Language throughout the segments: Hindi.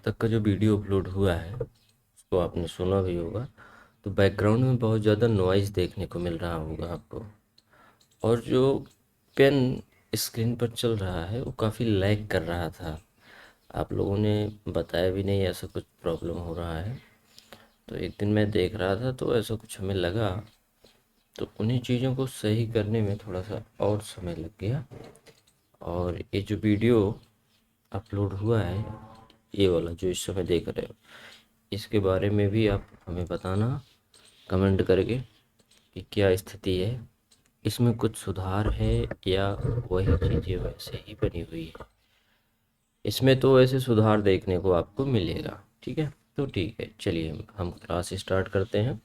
तक का जो वीडियो अपलोड हुआ है उसको आपने सुना भी होगा। तो बैकग्राउंड में बहुत ज़्यादा नॉइज़ देखने को मिल रहा होगा आपको, और जो पेन स्क्रीन पर चल रहा है वो काफ़ी लैग कर रहा था। आप लोगों ने बताया भी नहीं ऐसा कुछ प्रॉब्लम हो रहा है। तो एक दिन मैं देख रहा था तो ऐसा कुछ हमें लगा, तो उन्हीं चीज़ों को सही करने में थोड़ा सा और समय लग गया। और ये जो वीडियो अपलोड हुआ है, ये वाला जो इस समय देख रहे हो, इसके बारे में भी आप हमें बताना कमेंट करके कि क्या स्थिति है, इसमें कुछ सुधार है या वही चीज़ें वैसे ही बनी हुई है। इसमें तो वैसे सुधार देखने को आपको मिलेगा। ठीक है, तो ठीक है, चलिए हम क्लास स्टार्ट करते हैं।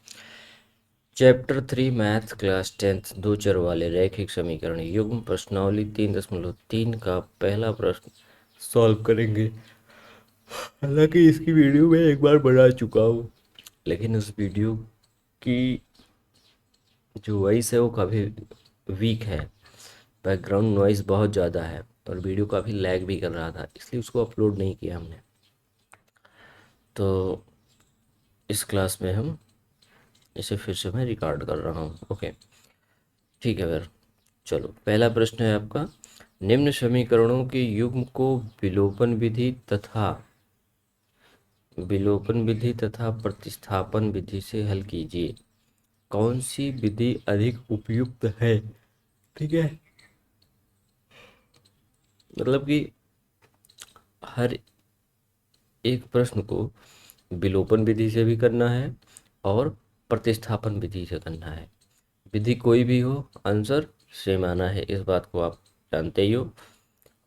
चैप्टर 3 मैथ क्लास 10th दो चर वाले रैखिक समीकरण युग्म प्रश्नावली 3.3 का पहला प्रश्न सॉल्व करेंगे। हालांकि इसकी वीडियो मैं एक बार बना चुका हूँ, लेकिन उस वीडियो की जो वॉइस है वो काफ़ी वीक है, बैकग्राउंड नॉइज़ बहुत ज़्यादा है और वीडियो काफ़ी लैग भी कर रहा था, इसलिए उसको अपलोड नहीं किया हमने। तो इस क्लास में हम इसे फिर से मैं रिकॉर्ड कर रहा हूँ। ओके, ठीक है फिर। चलो, पहला प्रश्न है आपका, निम्न समीकरणों के युग्म को विलोपन विधि तथा प्रतिस्थापन विधि से हल कीजिए। कौन सी विधि अधिक उपयुक्त है? ठीक है, मतलब कि हर एक प्रश्न को विलोपन विधि से भी करना है और प्रतिस्थापन विधि से करना है। विधि कोई भी हो, आंसर सेम आना है, इस बात को आप जानते ही हो।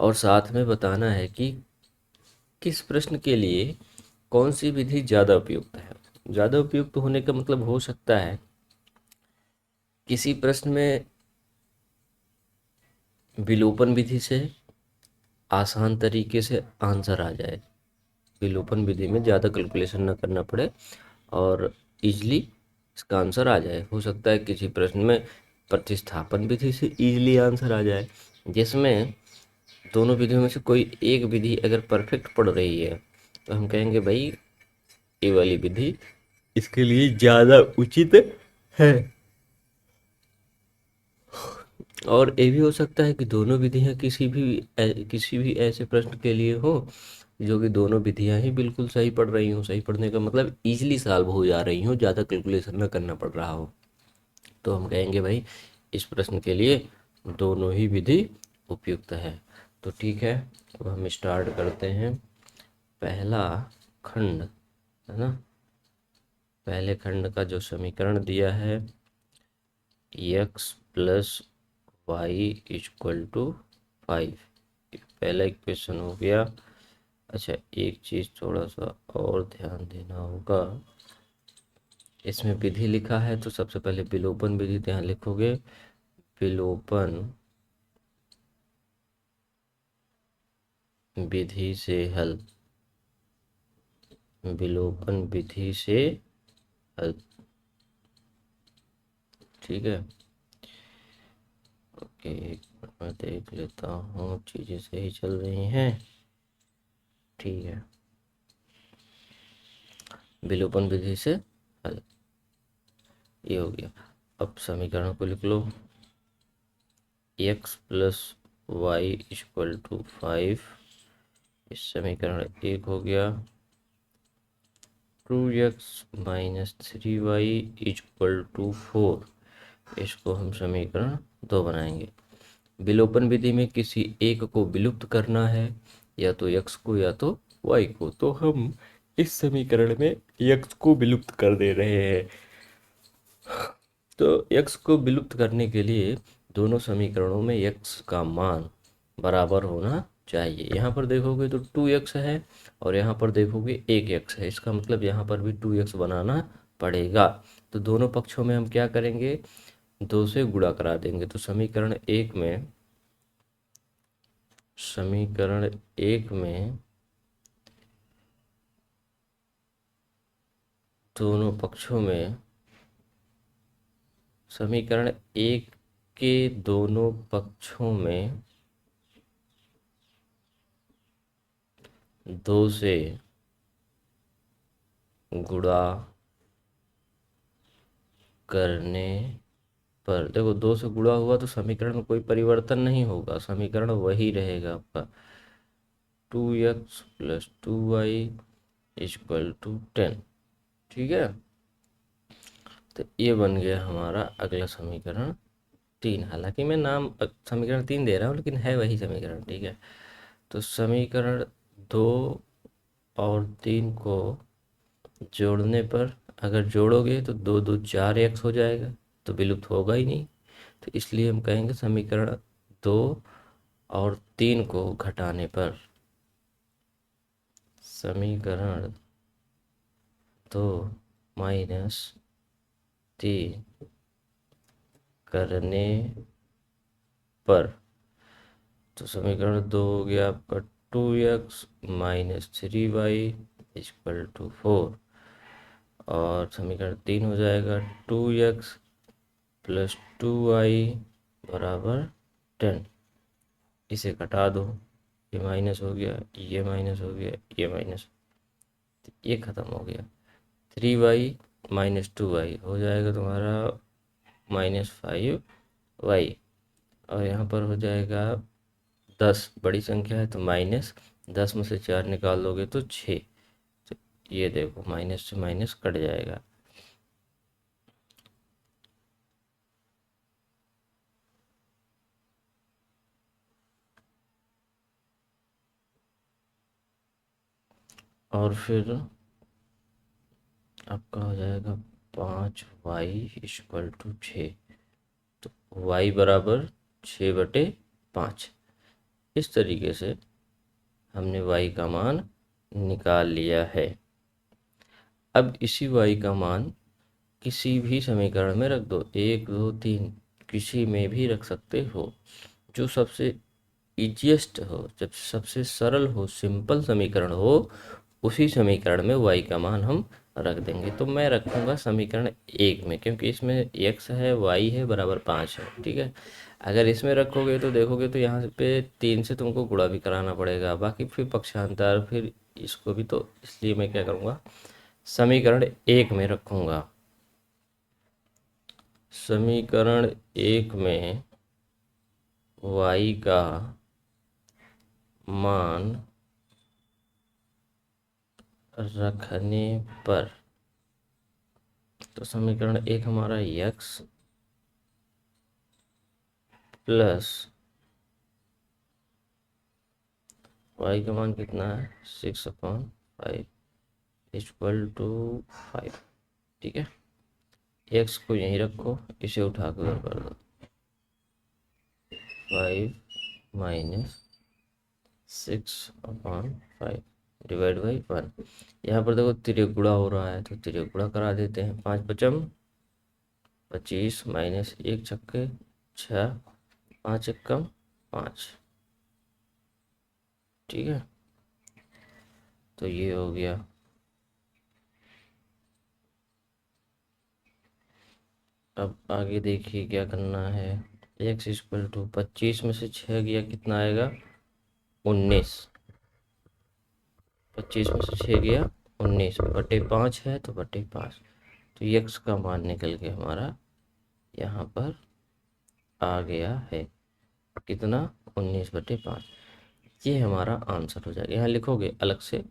और साथ में बताना है कि किस प्रश्न के लिए कौन सी विधि ज़्यादा उपयुक्त है। ज़्यादा उपयुक्त होने का मतलब हो सकता है किसी प्रश्न में विलोपन विधि से आसान तरीके से आंसर आ जाए, विलोपन विधि में ज़्यादा कैलकुलेशन ना करना पड़े और इजली इसका आंसर आ जाए। हो सकता है किसी प्रश्न में प्रतिस्थापन विधि से इजली आंसर आ जाए, जिसमें दोनों विधियों में से कोई एक विधि अगर परफेक्ट पड़ रही है तो हम कहेंगे भाई ये वाली विधि इसके लिए ज़्यादा उचित है। और ये भी हो सकता है कि दोनों विधियां किसी भी ऐसे प्रश्न के लिए हो जो कि दोनों विधियां ही बिल्कुल सही पढ़ रही हो। सही पढ़ने का मतलब इजीली सॉल्व हो जा रही हो, ज़्यादा कैलकुलेशन ना करना पड़ रहा हो, तो हम कहेंगे भाई इस प्रश्न के लिए दोनों ही विधि उपयुक्त है। तो ठीक है, अब हम स्टार्ट करते हैं। पहला खंड है ना, पहले खंड का जो समीकरण दिया है, X plus Y equal to 5, पहला इक्वेशन हो गया। अच्छा, एक चीज़ थोड़ा सा और ध्यान देना होगा, इसमें विधि लिखा है तो सबसे पहले विलोपन विधि यहाँ लिखोगे। विलोपन विधि से हल, विलोपन विधि से हल। ठीक है, ओके, एक मिनट मैं देख लेता हूँ चीज़ें सही चल रही हैं। ठीक है, विलोपन विधि से हल, ये हो गया। अब समीकरण को लिख लो, x plus Y equal to 5, इस समीकरण एक हो गया। 2x minus 3y equal to 4, इसको हम समीकरण 2 बनाएंगे। विलोपन विधि में किसी एक को विलुप्त करना है, या तो x को या तो y को, तो हम इस समीकरण में x को विलुप्त कर दे रहे हैं। तो x को विलुप्त करने के लिए दोनों समीकरणों में x का मान बराबर होना चाहिए। यहाँ पर देखोगे तो 2x है और यहाँ पर देखोगे 1x है, इसका मतलब यहाँ पर भी 2x बनाना पड़ेगा। तो दोनों पक्षों में हम क्या करेंगे, 2 से गुणा करा देंगे। तो समीकरण एक में दोनों पक्षों में, समीकरण एक के दोनों पक्षों में 2 से गुणा करने पर, देखो 2 से गुणा हुआ तो समीकरण में कोई परिवर्तन नहीं होगा, समीकरण वही रहेगा आपका 2x plus 2y equal to 10। ठीक है, तो ये बन गया हमारा अगला समीकरण 3। हालांकि मैं नाम समीकरण 3 दे रहा हूँ, लेकिन है वही समीकरण। ठीक है, तो समीकरण 2 और 3 को जोड़ने पर, अगर जोड़ोगे तो 2 2 4x हो जाएगा, तो विलुप्त होगा ही नहीं। तो इसलिए हम कहेंगे समीकरण 2 और 3 को घटाने पर, समीकरण 2 माइनस 3 करने पर, तो समीकरण 2 हो गया आपका 2x minus 3y equal to 4, और समीकरण 3 हो जाएगा 2x प्लस 2y बराबर 10। इसे घटा दो, ये माइनस हो गया, ये माइनस हो गया, ये माइनस, ये ख़त्म हो गया। 3y माइनस 2y हो जाएगा तुम्हारा -5y, और यहाँ पर हो जाएगा 10, बड़ी संख्या है तो माइनस 10 में से 4 निकाल दोगे तो 6। तो ये देखो माइनस से माइनस कट जाएगा। और फिर आपका हो जाएगा 5y इक्वल टू 6, तो y बराबर 6/5। इस तरीके से हमने y का मान निकाल लिया है। अब इसी y का मान किसी भी समीकरण में रख दो, 1 2 3 किसी में भी रख सकते हो, जो सबसे ईजिएस्ट हो, जब सबसे सरल हो, सिंपल समीकरण हो, उसी समीकरण में y का मान हम रख देंगे। तो मैं रखूँगा समीकरण 1 में, क्योंकि इसमें x है, y है, बराबर 5 है। ठीक है, अगर इसमें रखोगे तो देखोगे तो यहाँ पे 3 से तुमको गुणा भी कराना पड़ेगा, बाकी फिर पक्षांतर, फिर इसको भी, तो इसलिए मैं क्या करूँगा, समीकरण 1 में रखूँगा। समीकरण 1 में y का मान रखने पर, तो समीकरण 1 हमारा x प्लस y का मान कितना है, 6/5 इक्वल टू 5। ठीक है, x को यहीं रखो, इसे उठा कर उधर कर दो, 5 माइनस 6/5 डिवाइड बाई 1। यहाँ पर देखो त्रिगुणा हो रहा है, तो त्रिगुणा करा देते हैं। 5 पचम 25 माइनस 1 छक्के 6, 5 एकम 5। ठीक है, तो ये हो गया। अब आगे देखिए क्या करना है। x इक्वल टू 25 में से 6 गया, कितना आएगा, 19। 25 में से 6 गया 19/5 है, तो /5। तो x का मान निकल के हमारा यहाँ पर आ गया है, कितना, 19/5। ये हमारा आंसर हो जाएगा। यहाँ लिखोगे अलग से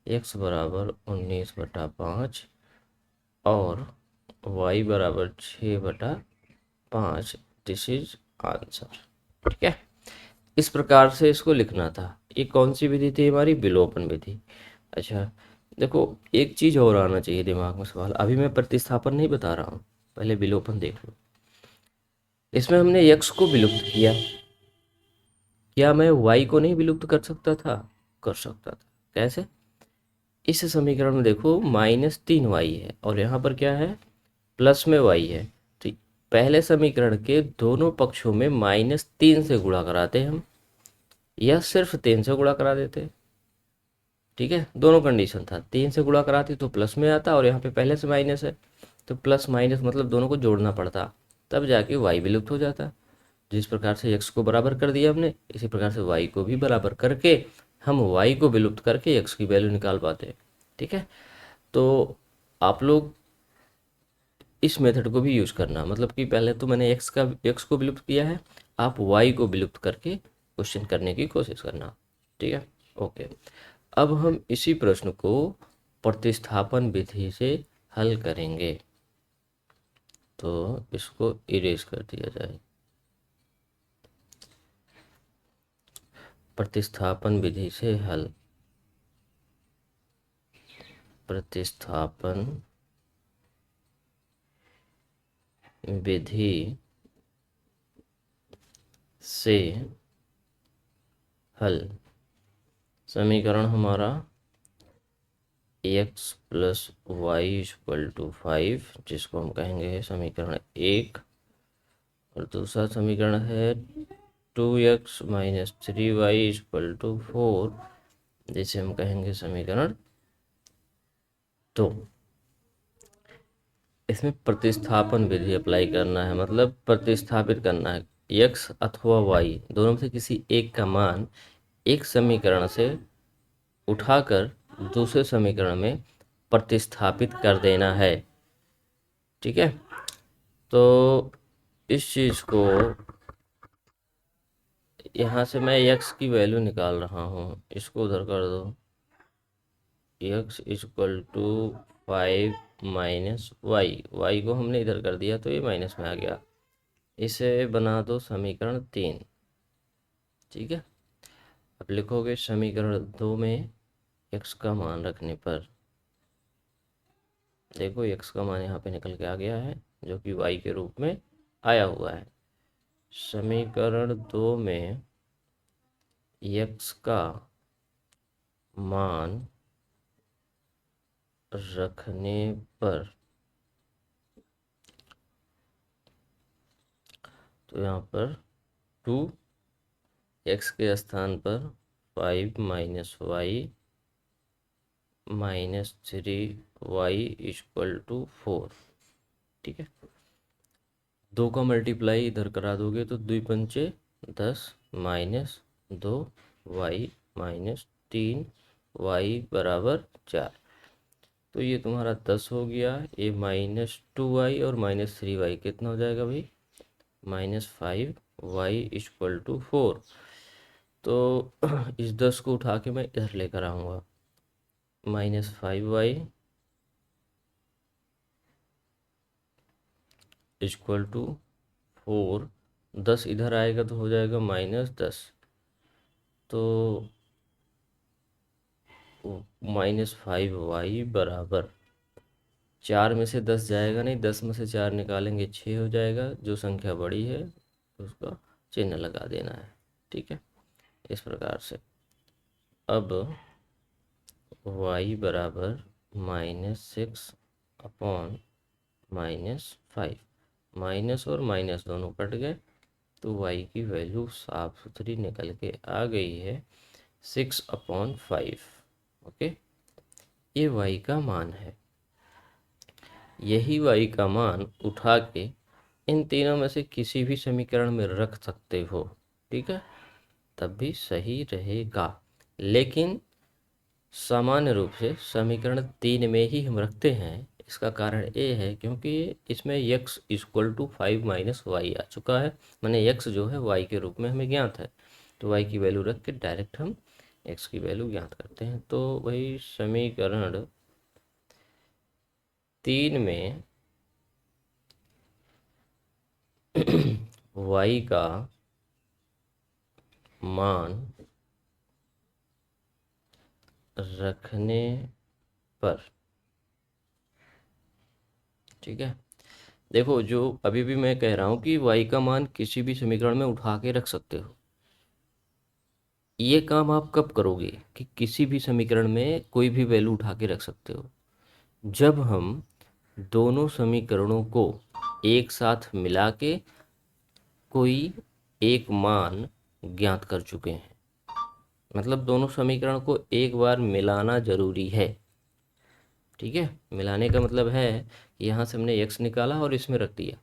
x बराबर 19/5 और y बराबर 6/5। This is answer. ठीक है, इस प्रकार से इसको लिखना था। ये कौन सी विधि थी, हमारी विलोपन विधि। अच्छा, देखो एक चीज़ और आना चाहिए दिमाग में सवाल, अभी मैं प्रतिस्थापन नहीं बता रहा हूँ, पहले विलोपन देख लो। इसमें हमने x को विलुप्त किया, क्या मैं y को नहीं विलुप्त कर सकता था, कर सकता था। कैसे, इस समीकरण में देखो -3y है और यहाँ पर क्या है, प्लस में y है, तो पहले समीकरण के दोनों पक्षों में -3 से गुणा कराते हम, या सिर्फ 3 से गुणा करा देते। ठीक है, दोनों कंडीशन था, 3 से गुणा कराती तो प्लस में आता, और यहाँ पे पहले से माइनस है, तो प्लस माइनस मतलब दोनों को जोड़ना पड़ता, तब जाके y विलुप्त हो जाता। जिस प्रकार से x को बराबर कर दिया हमने, इसी प्रकार से y को भी बराबर करके हम y को विलुप्त करके x की वैल्यू निकाल पाते हैं। ठीक है, तो आप लोग इस मेथड को भी यूज़ करना, मतलब कि पहले तो मैंने एक्स को विलुप्त किया है, आप वाई को विलुप्त करके क्वेश्चन करने की कोशिश करना। ठीक है, ओके। अब हम इसी प्रश्न को प्रतिस्थापन विधि से हल करेंगे। तो इसको इरेज कर दिया जाए। प्रतिस्थापन विधि से हल, प्रतिस्थापन विधि से हल। समीकरण हमारा x plus Y equal to 5, जिसको हम कहेंगे समीकरण 1, और दूसरा समीकरण है 2x minus 3y equal to 4, जिसे हम कहेंगे समीकरण 2। इसमें प्रतिस्थापन विधि अप्लाई करना है, मतलब प्रतिस्थापित करना है। x अथवा y दोनों में से किसी एक का मान एक समीकरण से उठाकर दूसरे समीकरण में प्रतिस्थापित कर देना है। ठीक है, तो इस चीज़ को यहाँ से मैं x की वैल्यू निकाल रहा हूँ, इसको उधर कर दो। x equal to 5 minus Y को हमने इधर कर दिया तो ये माइनस में आ गया। इसे बना दो समीकरण 3। ठीक है, अब लिखोगे समीकरण 2 में x का मान रखने पर, देखो x का मान यहाँ पे निकल के आ गया है, जो कि y के रूप में आया हुआ है। समीकरण 2 में x का मान रखने पर, तो यहाँ पर 2x के स्थान पर 5 minus Y minus 3y equal to 4। ठीक है, 2 का मल्टीप्लाई इधर करा दोगे तो 2 पंचे 10 माइनस 2y माइनस 3y बराबर 4। तो ये तुम्हारा 10 हो गया, ये माइनस 2y और माइनस 3y कितना हो जाएगा भाई, माइनस 5y इक्वल टू 4। तो इस 10 को उठा के मैं इधर लेकर आऊँगा, माइनस 5y इक्वल टू 4। 10 इधर आएगा तो हो जाएगा -10, तो -5y बराबर 4 में से 10 जाएगा नहीं, 10 में से 4 निकालेंगे 6 हो जाएगा। जो संख्या बड़ी है उसका चिन्ह लगा देना है। ठीक है, इस प्रकार से अब y बराबर -6 अपॉन -5, माइनस और माइनस दोनों कट गए, तो y की वैल्यू साफ सुथरी निकल के आ गई है 6/5। ओके, ये y का मान है। यही y का मान उठा के इन तीनों में से किसी भी समीकरण में रख सकते हो। ठीक है, तब भी सही रहेगा, लेकिन सामान्य रूप से समीकरण 3 में ही हम रखते हैं। इसका कारण ये है क्योंकि इसमें x equal to 5 minus y आ चुका है, माने x जो है y के रूप में हमें ज्ञात है, तो y की वैल्यू रख के डायरेक्ट हम x की वैल्यू ज्ञात करते हैं। तो वही समीकरण 3 में y का मान रखने पर, ठीक है, देखो जो अभी भी मैं कह रहा हूँ कि y का मान किसी भी समीकरण में उठा के रख सकते हो। ये काम आप कब करोगे कि किसी भी समीकरण में कोई भी वैल्यू उठा के रख सकते हो, जब हम दोनों समीकरणों को एक साथ मिला के कोई एक मान ज्ञात कर चुके हैं। मतलब दोनों समीकरण को एक बार मिलाना जरूरी है। ठीक है, मिलाने का मतलब है कि यहाँ से हमने x निकाला और इसमें रख दिया,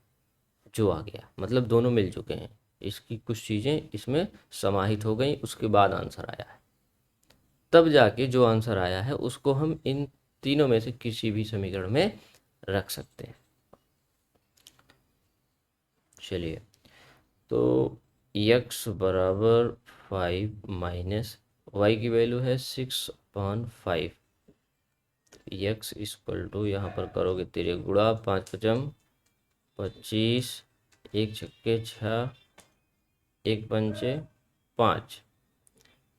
जो आ गया मतलब दोनों मिल चुके हैं, इसकी कुछ चीज़ें इसमें समाहित हो गई, उसके बाद आंसर आया है। तब जाके जो आंसर आया है उसको हम इन तीनों में से किसी भी समीकरण में रख सकते हैं। चलिए, तो x बराबर 5 माइनस वाई की वैल्यू है 6/5। x इक्वल टू, यहाँ पर करोगे तेरे गुणा, 5 पचम 25, 1 छक्के 6, 1 पंचे 5,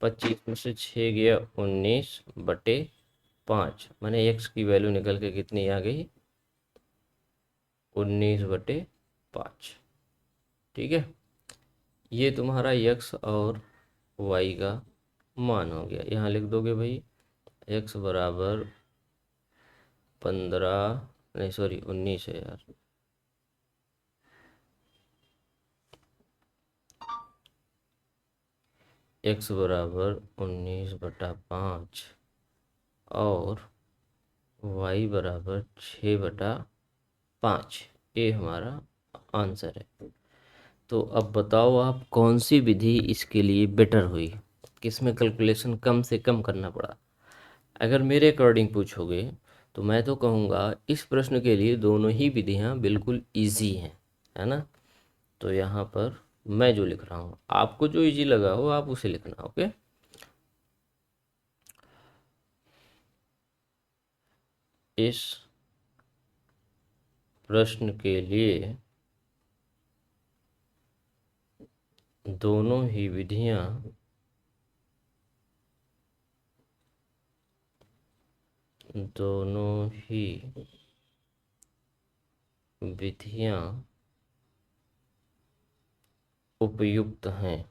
25 में से 6 गया 19/5, माने x की वैल्यू निकल के कितनी आ गई, 19/5। ठीक है, ये तुम्हारा x और y का मान हो गया। यहाँ लिख दोगे भाई x बराबर 15, नहीं सॉरी 19 है यार, x बराबर 19/5 और y बराबर 6/5, ये हमारा आंसर है। तो अब बताओ आप कौन सी विधि इसके लिए बेटर हुई, किसमें कैलकुलेशन कम से कम करना पड़ा। अगर मेरे अकॉर्डिंग पूछोगे तो मैं तो कहूँगा इस प्रश्न के लिए दोनों ही विधियाँ बिल्कुल इजी हैं, है ना। तो यहाँ पर मैं जो लिख रहा हूँ, आपको जो इजी लगा हो आप उसे लिखना। ओके, इस प्रश्न के लिए दोनों ही विधियाँ उपयुक्त हैं।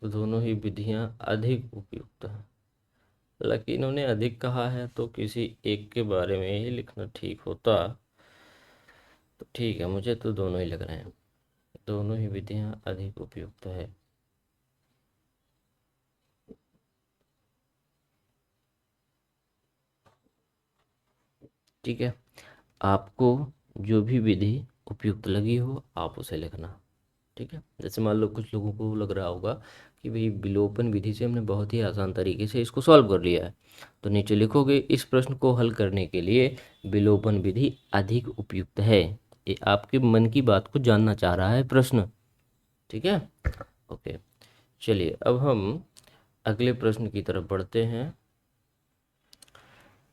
दोनों ही विधियाँ अधिक उपयुक्त हैं। हालांकि इन्होंने अधिक कहा है तो किसी एक के बारे में ही लिखना ठीक होता। तो ठीक है, मुझे तो दोनों ही लग रहे हैं, दोनों ही विधियाँ अधिक उपयुक्त है। ठीक है, आपको जो भी विधि उपयुक्त लगी हो आप उसे लिखना। ठीक है, जैसे मान लो कुछ लोगों को लग रहा होगा कि भाई विलोपन विधि से हमने बहुत ही आसान तरीके से इसको सॉल्व कर लिया है, तो नीचे लिखोगे इस प्रश्न को हल करने के लिए विलोपन विधि अधिक उपयुक्त है। ये आपके मन की बात को जानना चाह रहा है प्रश्न। ठीक है, ओके। चलिए अब हम अगले प्रश्न की तरफ बढ़ते हैं।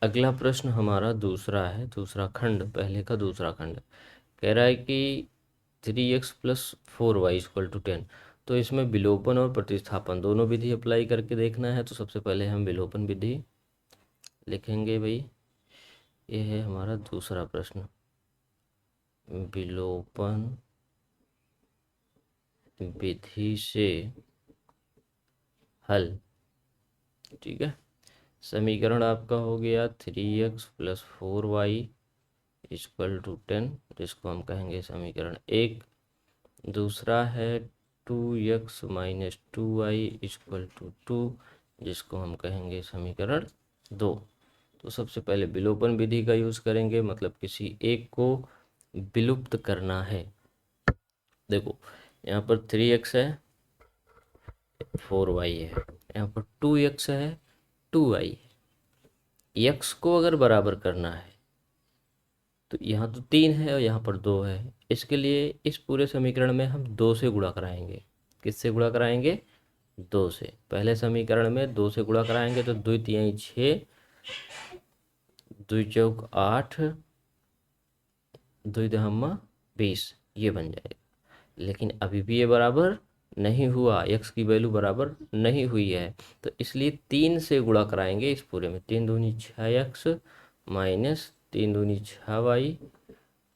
अगला प्रश्न हमारा दूसरा है, दूसरा खंड, पहले का दूसरा खंड। कह रहा है कि 3x + 4y = 10। तो इसमें विलोपन और प्रतिस्थापन दोनों विधि अप्लाई करके देखना है। तो सबसे पहले हम विलोपन विधि लिखेंगे भाई। ये है हमारा दूसरा प्रश्न, विलोपन विधि से हल। ठीक है, समीकरण आपका हो गया 3x + 4y = 10, जिसको हम कहेंगे समीकरण 1। दूसरा है 2x - 2y = 2, जिसको हम कहेंगे समीकरण 2। तो सबसे पहले विलोपन विधि का यूज़ करेंगे, मतलब किसी एक को विलुप्त करना है। देखो यहाँ पर 3x है, 4y है, यहाँ पर 2x है, 2y है। x को अगर बराबर करना है तो यहाँ तो 3 है और यहाँ पर 2 है। इसके लिए इस पूरे समीकरण में हम 2 से गुणा कराएंगे। किससे गुणा कराएंगे? 2 से। पहले समीकरण में 2 से गुणा कराएंगे तो 2 तिहाई 6, 2 चौक 8, 2 दहम्मा 20, ये बन जाएगा। लेकिन अभी भी ये बराबर नहीं हुआ, x की वैल्यू बराबर नहीं हुई है, तो इसलिए 3 से गुणा कराएंगे इस पूरे में। 3 दूनी 6x माइनस 3 दूनी 6y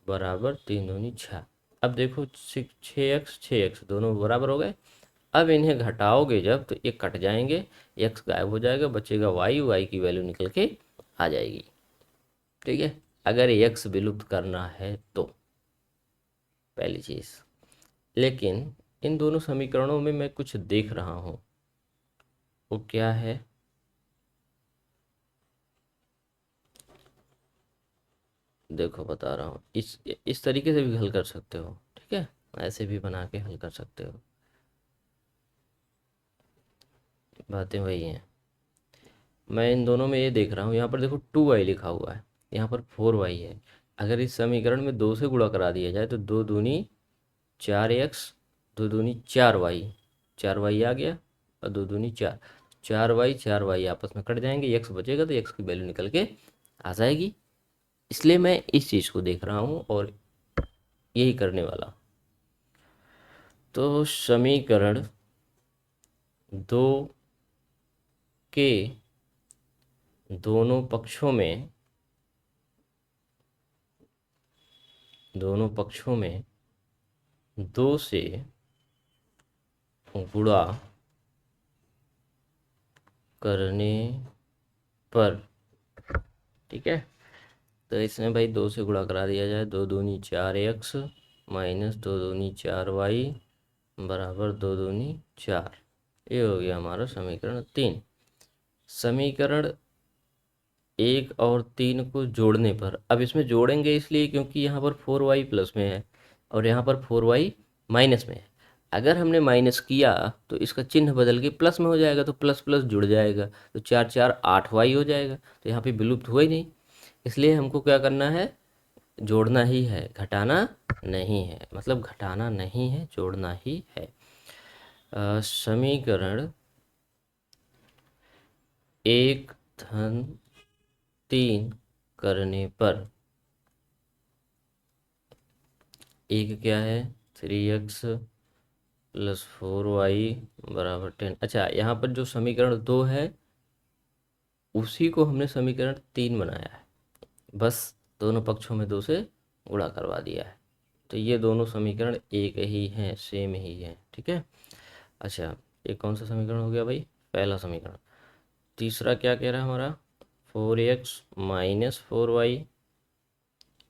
बराबर 3 दूनी 6। अब देखो 6x 6x दोनों बराबर हो गए। अब इन्हें घटाओगे जब तो ये कट जाएंगे, x गायब हो जाएगा, बचेगा y की वैल्यू निकल के आ जाएगी। ठीक है, अगर x विलुप्त करना है तो पहली चीज़। लेकिन इन दोनों समीकरणों में मैं कुछ देख रहा हूँ, वो क्या है? देखो बता रहा हूँ, इस तरीके से भी हल कर सकते हो। ठीक है, ऐसे भी बना के हल कर सकते हो, बातें वही हैं। मैं इन दोनों में ये देख रहा हूँ, यहाँ पर देखो 2y लिखा हुआ है, यहाँ पर 4y है। अगर इस समीकरण में 2 से गुणा करा दिया जाए तो 2 दूनी 4x, 2 दूनी 4y, 4y आ गया, और 2 दूनी 4, 4y 4y आपस में कट जाएंगे, x बचेगा तो x की वैल्यू निकल के आ जाएगी। इसलिए मैं इस चीज़ को देख रहा हूँ और यही करने वाला। तो समीकरण 2 के दोनों पक्षों में, दोनों पक्षों में 2 से गुणा करने पर, ठीक है, तो इसमें भाई 2 से गुणा करा दिया जाए, 2 दूनी 4x माइनस 2 दूनी 4y बराबर 2 दूनी 4। ये हो गया हमारा समीकरण 3। समीकरण 1 और 3 को जोड़ने पर, अब इसमें जोड़ेंगे इसलिए क्योंकि यहाँ पर 4y प्लस में है और यहाँ पर 4y माइनस में है। अगर हमने माइनस किया तो इसका चिन्ह बदल के प्लस में हो जाएगा, तो प्लस प्लस जुड़ जाएगा, तो 4 4 8y हो जाएगा, तो यहाँ पे विलुप्त हुआ ही नहीं। इसलिए हमको क्या करना है, जोड़ना ही है, घटाना नहीं है, मतलब घटाना नहीं है, जोड़ना ही है। समीकरण 1 धन 3 करने पर, एक क्या है 3x प्लस 4y बराबर 10। अच्छा, यहाँ पर जो समीकरण 2 है उसी को हमने समीकरण 3 बनाया है, बस दोनों पक्षों में 2 से गुणा करवा दिया है। तो ये दोनों समीकरण एक ही हैं, सेम ही हैं, ठीक है। अच्छा, ये कौन सा समीकरण हो गया भाई, पहला समीकरण। तीसरा क्या कह रहा है हमारा, 4x minus 4y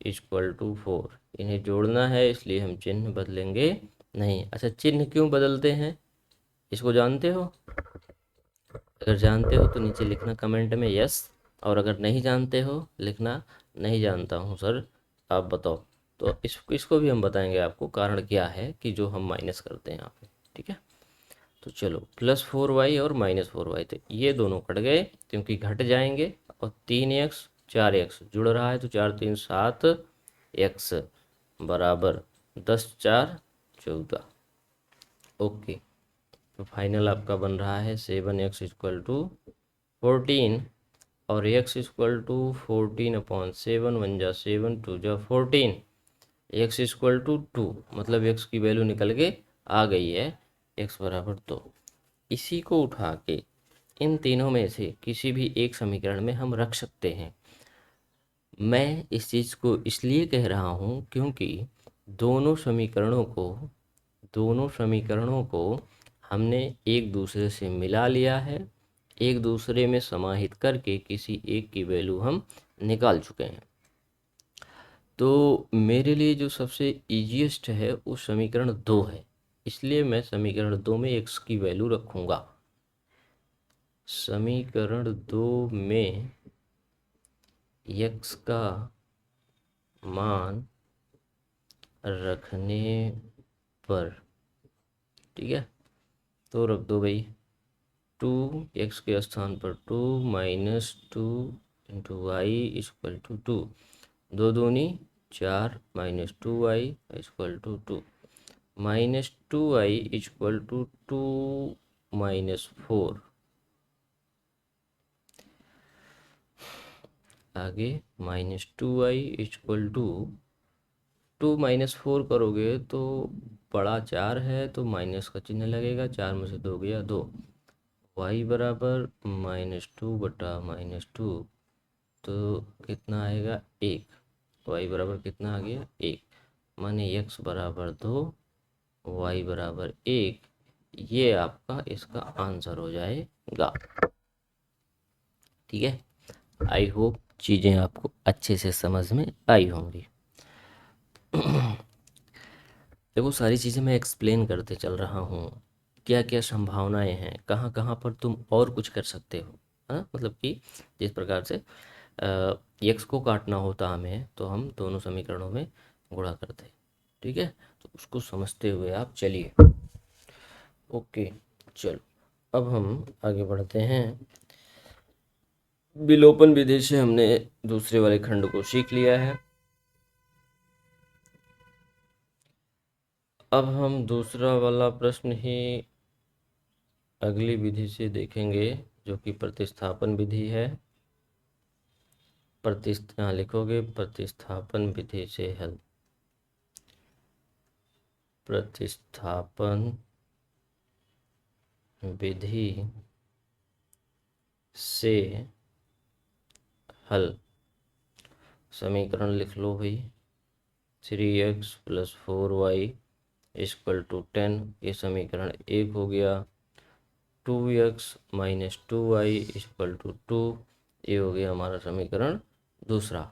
equal to 4। इन्हें जोड़ना है इसलिए हम चिन्ह बदलेंगे नहीं। अच्छा, चिन्ह क्यों बदलते हैं इसको जानते हो? अगर जानते हो तो नीचे लिखना कमेंट में यस, और अगर नहीं जानते हो लिखना नहीं जानता हूँ सर, आप बताओ। तो इसको भी हम बताएंगे आपको कारण क्या है कि जो हम माइनस करते हैं यहाँ पे, ठीक है। तो चलो, +4y और -4y, तो ये दोनों कट गए क्योंकि घट जाएंगे, और 3x 4x जुड़ रहा है, तो 4 3 7 x बराबर 10 4 14। ओके, तो फाइनल आपका बन रहा है 7x इक्वल टू 14, और x इक्वल टू 14/7, 1 जा 7, 2 जा 14, x इक्वल टू 2, मतलब x की वैल्यू निकल के आ गई है, x बराबर 2। इसी को उठा के इन तीनों में से किसी भी एक समीकरण में हम रख सकते हैं। मैं इस चीज़ को इसलिए कह रहा हूँ क्योंकि दोनों समीकरणों को दोनों समीकरणों को हमने एक दूसरे से मिला लिया है, एक दूसरे में समाहित करके किसी एक की वैल्यू हम निकाल चुके हैं। तो मेरे लिए जो सबसे इजीएस्ट है वो समीकरण 2 है, इसलिए मैं समीकरण 2 में x की वैल्यू रखूँगा। समीकरण 2 में x का मान रखने पर, ठीक है, तो रख दो भाई 2x के स्थान पर 2 minus 2 into Y equal to 2, 2 दूनी 4 minus 2y equal to 2, minus 2y equal to 2 minus 4, आगे -2y इक्वल टू 2 माइनस 4 करोगे तो बड़ा 4 है तो माइनस का चिन्ह लगेगा, 4 में से 2 गया 2, y बराबर -2/-2, तो कितना आएगा 1, y बराबर कितना आ गया 1, माने x बराबर 2 y बराबर 1, ये आपका इसका आंसर हो जाएगा। ठीक है, आई होप चीज़ें आपको अच्छे से समझ में आई होंगी। देखो, सारी चीज़ें मैं एक्सप्लेन करते चल रहा हूँ, क्या क्या संभावनाएं हैं, कहाँ कहाँ पर तुम और कुछ कर सकते हो, हाँ, मतलब कि जिस प्रकार से एक्स को काटना होता हमें तो हम दोनों समीकरणों में गुणा करते हैं, ठीक है, तो उसको समझते हुए आप चलिए। ओके, चलो अब हम आगे बढ़ते हैं। विलोपन विधि से हमने दूसरे वाले खंड को सीख लिया है। अब हम दूसरा वाला प्रश्न ही अगली विधि से देखेंगे, जो कि प्रतिस्थापन विधि है। लिखोगे प्रतिस्थापन विधि से हल। प्रतिस्थापन विधि से हल। समीकरण लिख लो भाई। 3x + 4y = 10, ये समीकरण 1 हो गया। 2x - 2y = 2, ये हो गया हमारा समीकरण दूसरा।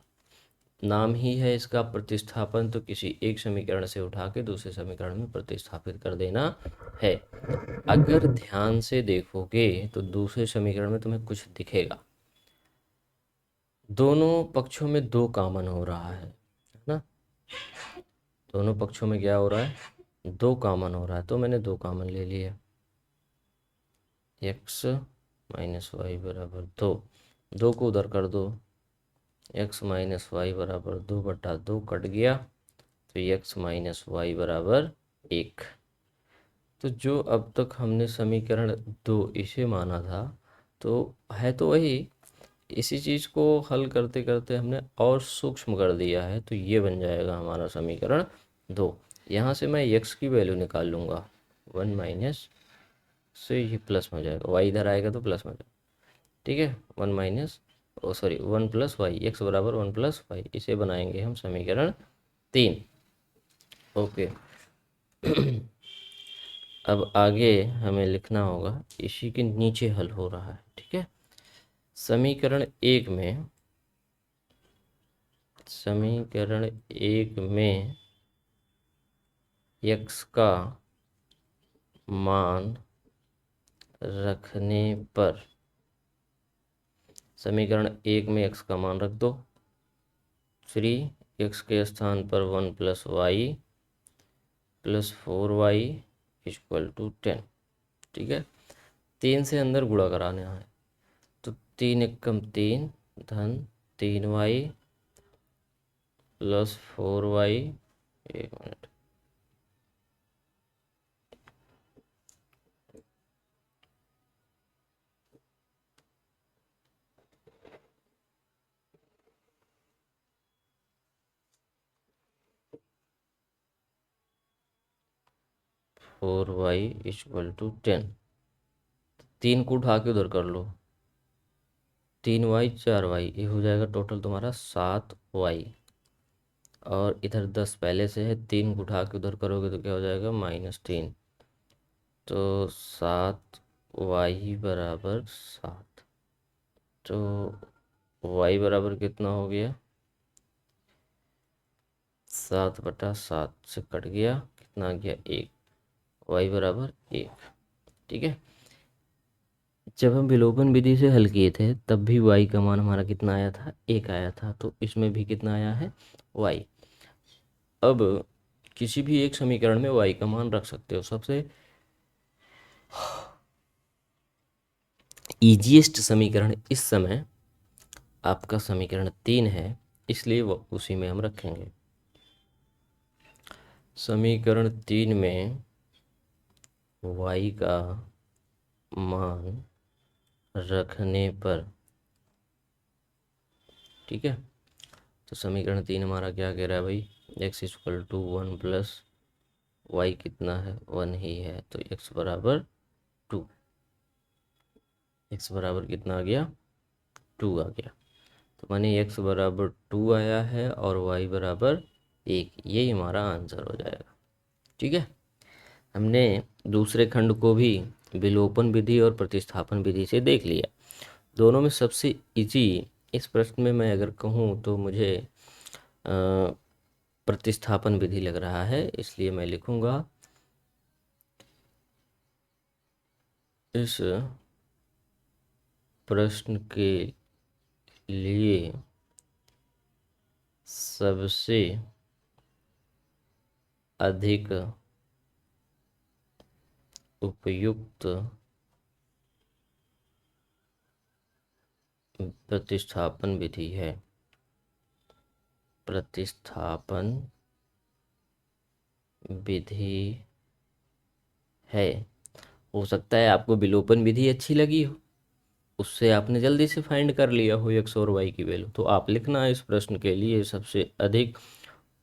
नाम ही है इसका प्रतिस्थापन, तो किसी एक समीकरण से उठा के दूसरे समीकरण में प्रतिस्थापित कर देना है। अगर ध्यान से देखोगे तो दूसरे समीकरण में तुम्हें कुछ दिखेगा। दोनों पक्षों में 2 कॉमन हो रहा है ना। दोनों पक्षों में क्या हो रहा है, 2 कॉमन हो रहा है, तो मैंने 2 कॉमन ले लिया। x - y = 2, 2 को उधर कर दो। x - y = 2/2 कट गया, तो x - y = 1। तो जो अब तक हमने समीकरण 2 इसे माना था, तो है तो वही। इसी चीज़ को हल करते करते हमने और सूक्ष्म कर दिया है, तो ये बन जाएगा हमारा समीकरण 2। यहाँ से मैं x की वैल्यू निकाल लूँगा, 1 माइनस से ये प्लस में हो जाएगा, y इधर आएगा तो प्लस में हो जाएगा। ठीक है, 1 माइनस 1 + y, x = 1 + y, इसे बनाएंगे हम समीकरण 3। ओके। अब आगे हमें लिखना होगा, इसी के नीचे हल हो रहा है। ठीक है, समीकरण 1 में x का मान रखने पर, समीकरण 1 में x का मान रख दो 3, x के स्थान पर 1 + y + 4y = 10। ठीक है, 3 से अंदर गुणा कराना है, तो 3 एकम 3 धन 3y + 4y, 1 मिनट, 4y = 10। 3 को उठा के उधर कर लो, 3y 4y, ये हो जाएगा टोटल तुम्हारा 7y। और इधर 10 पहले से है, 3 को उठा के उधर करोगे तो क्या हो जाएगा, -3, तो 7y = 7। तो y बराबर कितना हो गया, 7/7 से कट गया, कितना आ गया, 1। y = 1। ठीक है, जब हम विलोपन विधि से हल किए थे तब भी y का मान हमारा कितना आया था, 1 आया था, तो इसमें भी कितना आया है, y। अब किसी भी एक समीकरण में y का मान रख सकते हो। सबसे ईजीएस्ट समीकरण इस समय आपका समीकरण 3 है, इसलिए वो उसी में हम रखेंगे। समीकरण 3 में y का मान रखने पर, ठीक है, तो समीकरण 3 हमारा क्या कह रहा है भाई, x = 1 + y कितना है, 1 ही है, तो x = 2। x बराबर कितना आ गया, 2 आ गया। तो माने x = 2 आया है और y = 1, यही हमारा आंसर हो जाएगा। ठीक है, हमने दूसरे खंड को भी विलोपन विधि और प्रतिस्थापन विधि से देख लिया। दोनों में सबसे इजी इस प्रश्न में मैं अगर कहूँ तो मुझे प्रतिस्थापन विधि लग रहा है, इसलिए मैं लिखूंगा इस प्रश्न के लिए सबसे अधिक उपयुक्त प्रतिस्थापन विधि है, प्रतिस्थापन विधि है। हो सकता है आपको विलोपन विधि अच्छी लगी हो, उससे आपने जल्दी से फाइंड कर लिया हो एक्स और वाई की वैल्यू, तो आप लिखना इस प्रश्न के लिए सबसे अधिक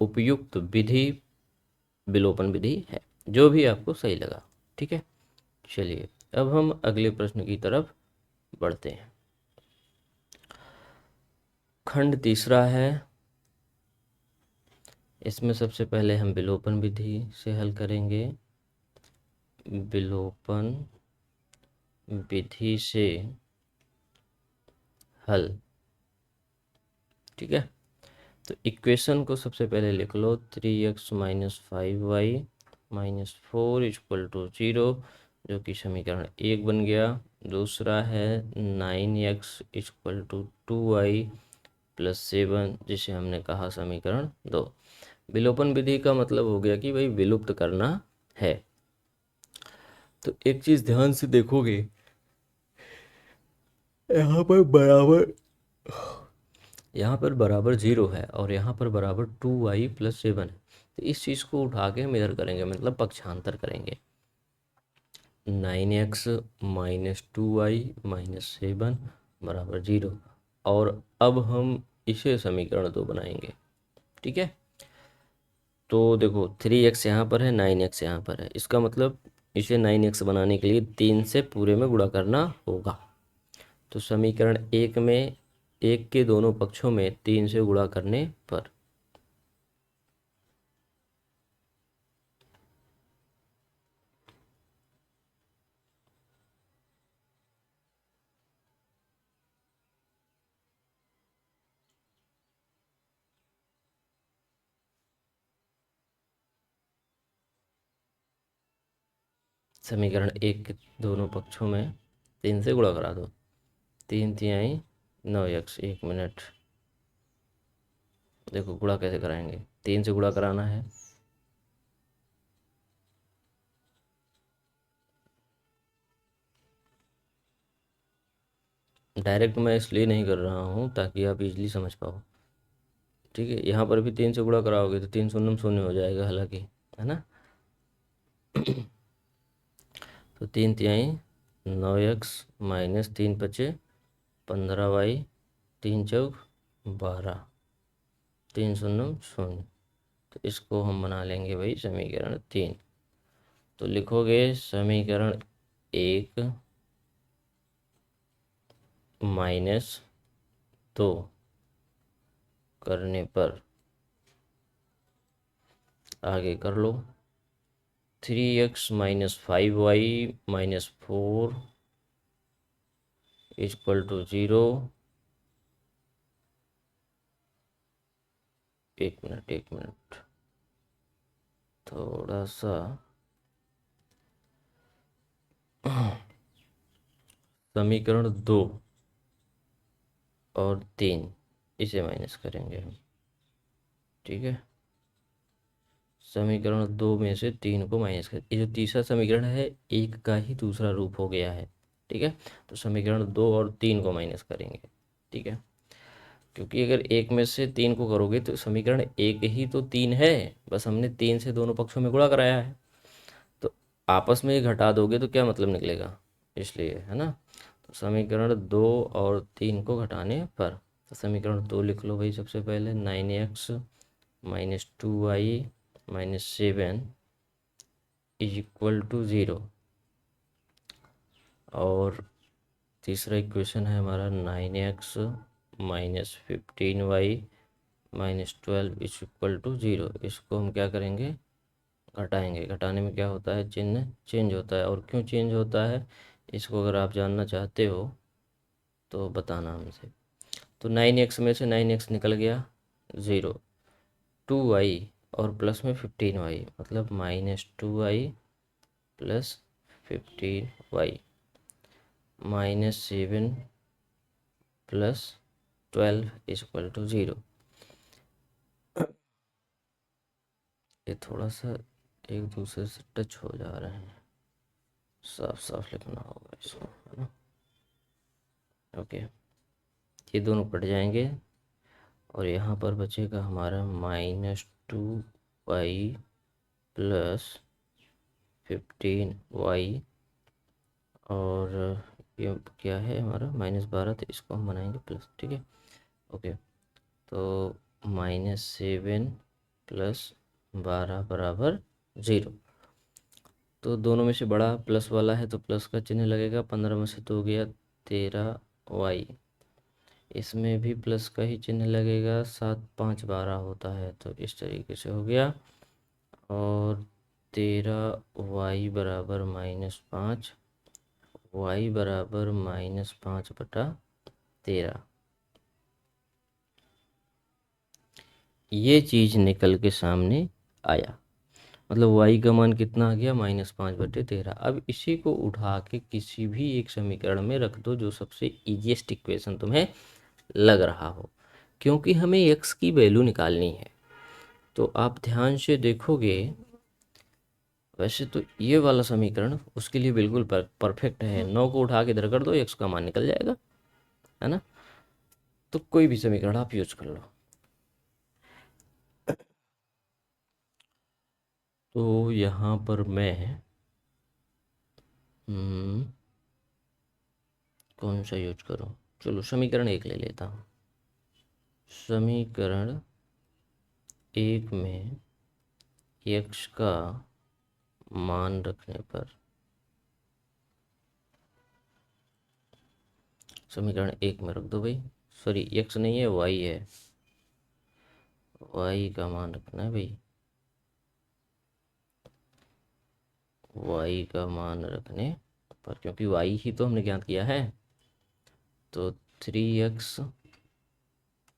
उपयुक्त विधि विलोपन विधि है, जो भी आपको सही लगा। ठीक है, चलिए अब हम अगले प्रश्न की तरफ बढ़ते हैं। खंड तीसरा है, इसमें सबसे पहले हम विलोपन विधि से हल करेंगे। विलोपन विधि से हल, ठीक है। तो इक्वेशन को सबसे पहले लिख लो, 3x minus 5y minus 4 equal to 0, जो कि समीकरण 1 बन गया। दूसरा है 9x equal to 2y plus 7, जिसे हमने कहा समीकरण 2। विलोपन विधि का मतलब हो गया कि भाई विलुप्त करना है। तो एक चीज़ ध्यान से देखोगे, यहाँ पर बराबर यहाँ पर बराबर 0 है और यहाँ पर बराबर 2y प्लस 7 है। तो इस चीज़ को उठा के हम इधर करेंगे, मतलब पक्षांतर करेंगे। 9x माइनस 2y माइनस 7 बराबर 0, और अब हम इसे समीकरण 2 बनाएंगे। ठीक है, तो देखो 3x यहाँ पर है, 9x यहाँ पर है, इसका मतलब इसे 9x बनाने के लिए 3 से पूरे में गुणा करना होगा। तो समीकरण 1 में 1 के दोनों पक्षों में 3 से गुणा करने पर समीकरण 1 के दोनों पक्षों में 3 से गुणा करा दो। 3 तिहाई 9x, 1 मिनट, देखो गुणा कैसे कराएंगे, 3 से गुणा कराना है। डायरेक्ट मैं इसलिए नहीं कर रहा हूँ ताकि आप इजीली समझ पाओ। ठीक है, यहाँ पर भी 3 से गुणा कराओगे तो 3 शून्य शून्य हो जाएगा, हालांकि है ना। तो 3 तिहाई 9x माइनस 3 पचे 15y, 3 चौक 12, 3 शून्य शून्य। तो इसको हम बना लेंगे भाई समीकरण 3। तो लिखोगे समीकरण 1 माइनस 2 करने पर आगे कर लो, 3x minus 5y minus 4 equal to 0। एक मिनट थोड़ा सा समीकरण 2 और 3 इसे माइनस करेंगे हम। ठीक है, समीकरण 2 में से 3 को माइनस कर, ये जो तीसरा समीकरण है एक का ही दूसरा रूप हो गया है। ठीक है, तो समीकरण 2 और 3 को माइनस करेंगे। ठीक है, क्योंकि अगर एक में से 3 को करोगे तो समीकरण एक ही तो 3 है, बस हमने 3 से दोनों पक्षों में गुणा कराया है। तो आपस में ही घटा दोगे तो क्या मतलब निकलेगा, इसलिए है ना। तो समीकरण 2 और 3 को घटाने पर, तो समीकरण 2 लिख लो भाई सबसे पहले, 9x minus 2y minus 7 is equal to 0। और तीसरा इक्वेशन है हमारा 9x minus 15y minus 12 is equal to 0। इसको हम क्या करेंगे, घटाएंगे। घटाने में क्या होता है, चिन्ह चेंज होता है, और क्यों चेंज होता है इसको अगर आप जानना चाहते हो तो बताना हमसे। तो 9x में से 9x निकल गया, 0, 2y और प्लस में 15y, मतलब minus 2y plus 15y minus 7 plus 12 is equal to 0। ये थोड़ा सा एक दूसरे से टच हो जा रहे हैं, साफ साफ लिखना होगा इसको, है ना। ओके, ये दोनों कट जाएंगे और यहाँ पर बचेगा हमारा -2y प्लस 15y, और ये क्या है हमारा -12, तो इसको हम बनाएंगे प्लस, ठीक है। ओके, तो -7 प्लस 12 बराबर 0। तो दोनों में से बड़ा प्लस वाला है तो प्लस का चिन्ह लगेगा। 15 में से 2 गया 13y, इसमें भी प्लस का ही चिन्ह लगेगा। 7 5 12 होता है, तो इस तरीके से हो गया। और 13y बराबर -5, y बराबर -5/13। ये चीज़ निकल के सामने आया, मतलब y का मान कितना आ गया, -5/13। अब इसी को उठा के किसी भी एक समीकरण में रख दो जो सबसे ईजीएस्ट इक्वेशन तुम्हें लग रहा हो, क्योंकि हमें x की वैल्यू निकालनी है। तो आप ध्यान से देखोगे, वैसे तो ये वाला समीकरण उसके लिए बिल्कुल परफेक्ट है। 9 को उठा के इधर कर दो, x का मान निकल जाएगा, है ना। तो कोई भी समीकरण आप यूज कर लो। तो यहाँ पर मैं कौन सा यूज करूँ, चलो समीकरण 1 ले लेता हूँ। समीकरण 1 में x का मान रखने पर, समीकरण 1 में रख दो भाई, सॉरी x नहीं है y है, y का मान रखना है भाई। y का मान रखने पर, क्योंकि y ही तो हमने ज्ञात किया है, तो 3x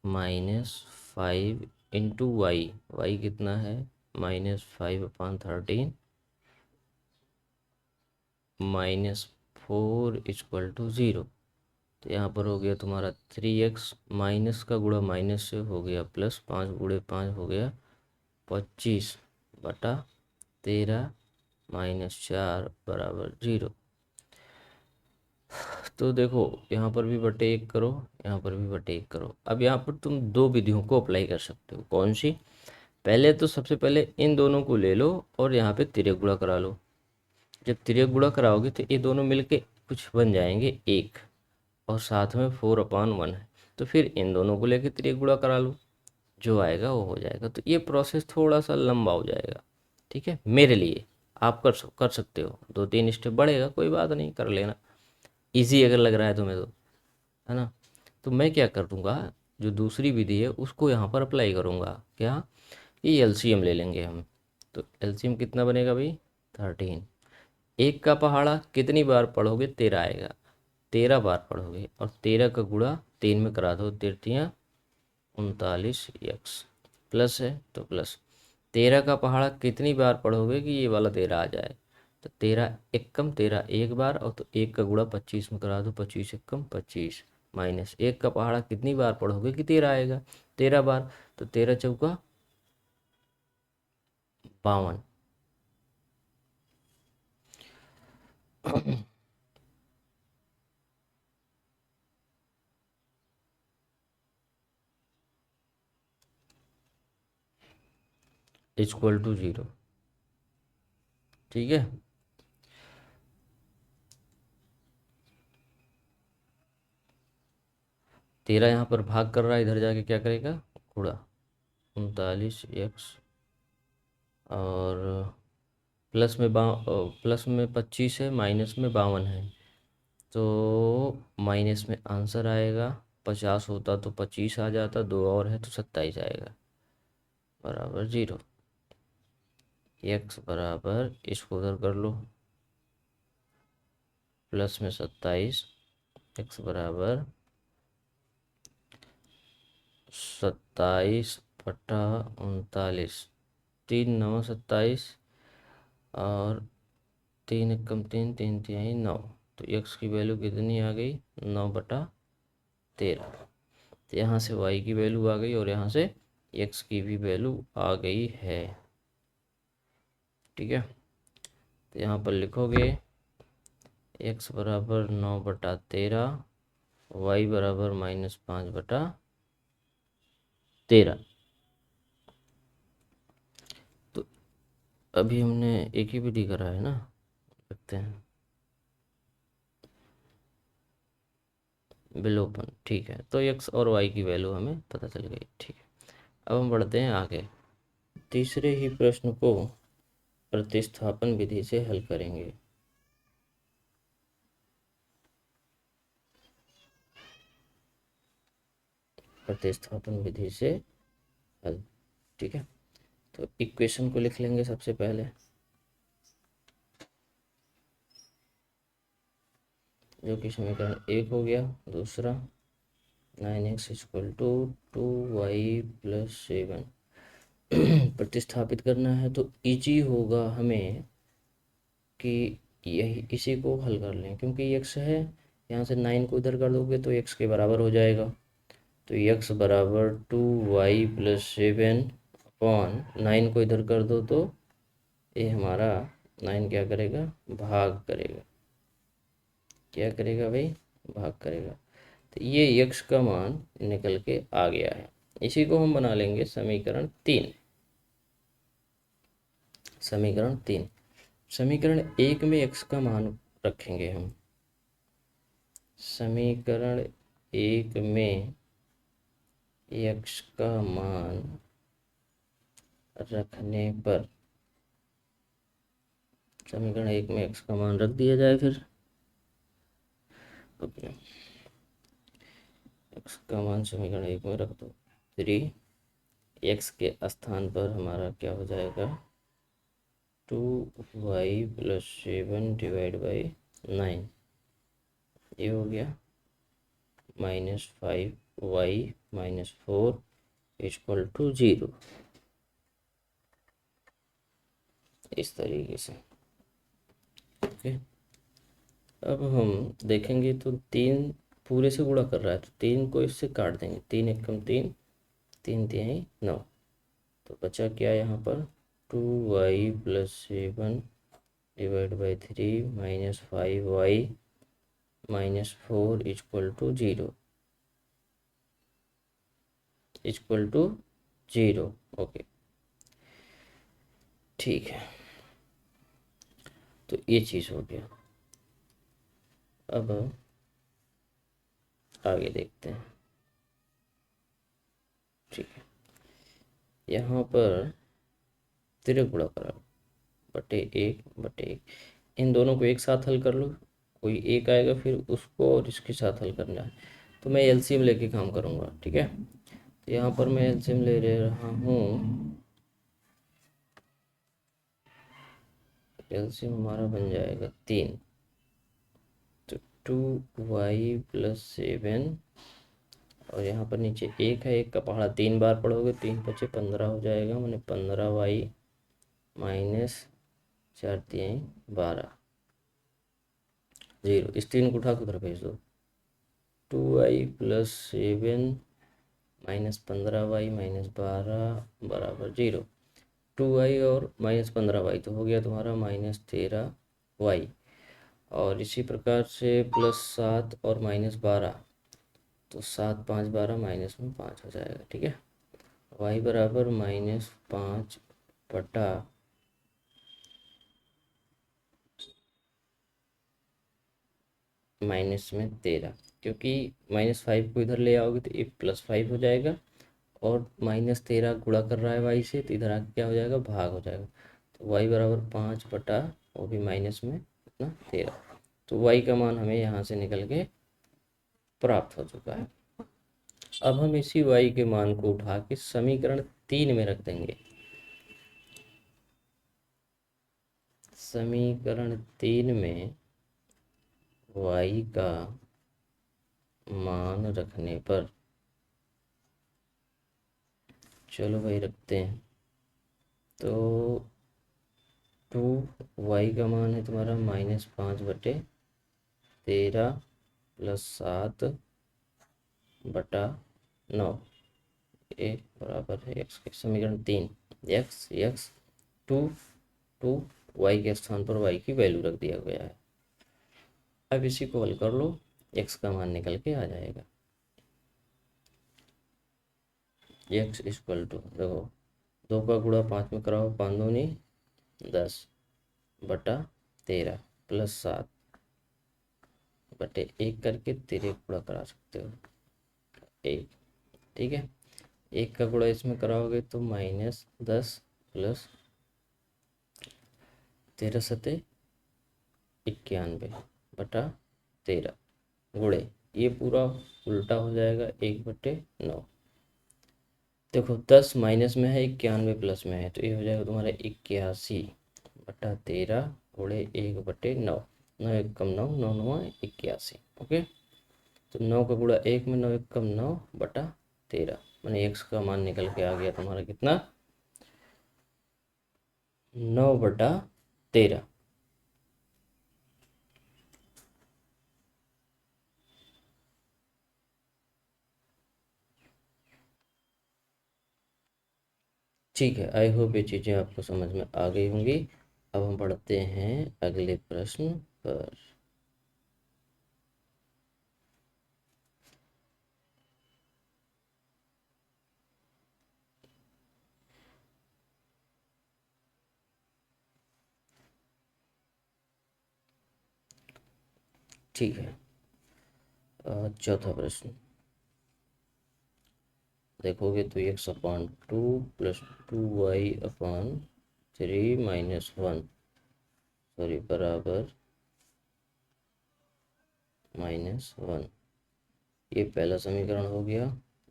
-5 इंटू वाई, वाई कितना है -5/13 -4 = 0। तो यहाँ पर हो गया तुम्हारा 3x, माइनस का गुणा माइनस से हो गया प्लस, 5 गुणे 5 हो गया 25/13 -4 बराबर 0। तो देखो यहाँ पर भी बटे 1 करो, यहाँ पर भी बटे 1 करो। अब यहाँ पर तुम दो विधियों को अप्लाई कर सकते हो। कौन सी? पहले तो सबसे पहले इन दोनों को ले लो और यहाँ पे तिर्यक गुणा करा लो। जब तिर्यक गुणा कराओगे तो ये दोनों मिलके कुछ बन जाएंगे 1, और साथ में 4/1 है। तो फिर इन दोनों को लेके तिर्यक गुणा करा लो, जो आएगा वो हो जाएगा। तो ये प्रोसेस थोड़ा सा लंबा हो जाएगा, ठीक है मेरे लिए। आप कर सकते हो, 2-3 स्टेप बढ़ेगा, कोई बात नहीं, कर लेना। ईजी अगर लग रहा है तुम्हें तो, है ना। तो मैं क्या कर दूंगा, जो दूसरी विधि है उसको यहाँ पर अप्लाई करूँगा। क्या? ये एलसीएम ले लेंगे हम। तो एलसीएम कितना बनेगा भाई? 13। एक का पहाड़ा कितनी बार पढ़ोगे? 13 आएगा, 13 बार पढ़ोगे, और 13 का गुणा 3 में करा दो, 3 39 x प्लस है तो प्लस। 13 का पहाड़ा कितनी बार पढ़ोगे कि ये वाला 13 आ जाए? तो 13 एकम 13 एक बार, और तो 1 का गुणा 25 में करा दो, 25 एकम 25, माइनस 1 का पहाड़ा कितनी बार पढ़ोगे कि 13 आएगा? 13 बार, तो 13 चौका 52। = 0, ठीक है। तेरह यहाँ पर भाग कर रहा है, इधर जाके क्या करेगा? गुणा 39x, और प्लस में 25 है, माइनस में 52 है, तो माइनस में आंसर आएगा। 50 होता तो 25 आ जाता, 2 और है तो 27 आएगा, बराबर 0। x बराबर, इसको उधर कर लो, प्लस में 27, x बराबर 27/39, 3×9 27, और 3 एकम 3, 3×3 9। तो x की वैल्यू कितनी आ गई? 9/13। तो यहाँ से y की वैल्यू आ गई, और यहाँ से x की भी वैल्यू आ गई है, ठीक है। तो यहाँ पर लिखोगे x बराबर 9/13 y बराबर -5/13। तो अभी हमने एक ही विधि करा है ना, देखते हैं विलोपन। ठीक है, तो x और y की वैल्यू हमें पता चल गई। ठीक है, अब हम बढ़ते हैं आगे। तीसरे ही प्रश्न को प्रतिस्थापन विधि से हल करेंगे। प्रतिस्थापन विधि से हल। ठीक है, तो इक्वेशन को लिख लेंगे सबसे पहले। जो कि समीकरण 1 हो गया। दूसरा 9x इक्वल टू 2y+7 प्रतिस्थापित करना है, तो इजी होगा हमें कि यही इसी को हल कर लें, क्योंकि x है, यहाँ से 9 को इधर कर दोगे तो x के बराबर हो जाएगा। तो x बराबर 2y+7 अपॉन 9 को इधर कर दो तो ये हमारा 9 क्या करेगा, भाग करेगा। क्या करेगा भाई, भाग करेगा। तो ये x का मान निकल के आ गया है। इसी को हम बना लेंगे समीकरण 3। समीकरण 3। समीकरण 1 में x का मान रखेंगे हम। समीकरण 1 में x का मान रखने पर, समीकरण 1 में x का मान रख दिया जाए फिर। ओके, x का मान समीकरण 1 में रख दो। 3 x के स्थान पर हमारा क्या हो जाएगा, 2y+7 डिवाइड बाई 9। ये हो गया -5y-4 इक्वल टू 0। इस तरीके से। ओके, अब हम देखेंगे तो 3 पूरे से गुणा कर रहा है, तो 3 को इससे काट देंगे। 3 एकम 3, 3×3 9। तो बचा क्या यहाँ पर, 2y+7 divide by 3 -5y-4 equal to 0। Equal to 0। Okay, ठीक है, तो ये चीज़ हो गया। अब आगे देखते हैं। ठीक है, यहाँ पर तिरक गुणा करा /1/1। इन दोनों को एक साथ हल कर लो, कोई एक आएगा फिर उसको और इसके साथ हल करना है। तो मैं एलसीएम लेके काम करूँगा। ठीक है, तो यहाँ पर मैं एलसीएम ले रहा हूँ। एलसीएम हमारा बन जाएगा 3। तो 2y+7 और यहाँ पर नीचे 1 है, 1 का पहाड़ा 3 बार पढ़ोगे, 3×5 = 15 हो जाएगा। मैंने 15y - 4×3 = 12। 0। इस 3 को उठा के उधर भेज दो। 2y+7 -15y -12 बराबर 0। 2y और -15y तो हो गया तुम्हारा -13y। और इसी प्रकार से +7 और -12, तो 7 5 12 -5 हो जाएगा। ठीक है, y बराबर -5 बटा -13, क्योंकि -5 को इधर ले आओगे तो ये +5 हो जाएगा, और -13 गुणा कर रहा है y से, तो इधर आके क्या हो जाएगा, भाग हो जाएगा। तो y बराबर 5 बटा, वो भी माइनस में कितना, 13। तो y का मान हमें यहाँ से निकल के प्राप्त हो चुका है। अब हम इसी y के मान को उठा के समीकरण 3 में रख देंगे। समीकरण 3 में y का मान रखने पर, चलो भाई रखते हैं। तो 2y का मान है तुम्हारा -5/13 + 7/9। ए बराबर है x के। समीकरण 3, x 2 y के स्थान पर y की वैल्यू रख दिया गया है। अब इसी को हल कर लो। एक्स का मान निकल के आ जाएगा। एक्स इक्वल टू, देखो 2 का गुणा 5 में कराओ, 5 दूनी 10 बटा 13 प्लस 7 बटे 1 करके 13 गुणा करा सकते हो 1। ठीक है, 1 का गुणा इसमें कराओगे तो -10 प्लस 13 सते 91 बटा 13 गुणे, ये पूरा उल्टा हो जाएगा 1/9। देखो 10 माइनस में है, 91 प्लस में है, तो ये हो जाएगा तुम्हारा 81/13 गुणे 1/9। 9 एक कम 9, 9 9 81। ओके, तो 9 का गुणा 1 में, 9 एक कम 9/13, मैंने एक्स का मान निकल के आ गया तुम्हारा कितना, 9/13। ठीक है, आई होप ये चीज़ें आपको समझ में आ गई होंगी। अब हम बढ़ते हैं अगले प्रश्न पर। ठीक है, चौथा प्रश्न देखोगे तो x/2 plus 2y/3 minus 1, sorry, बराबर -1, ये पहला समीकरण हो गया।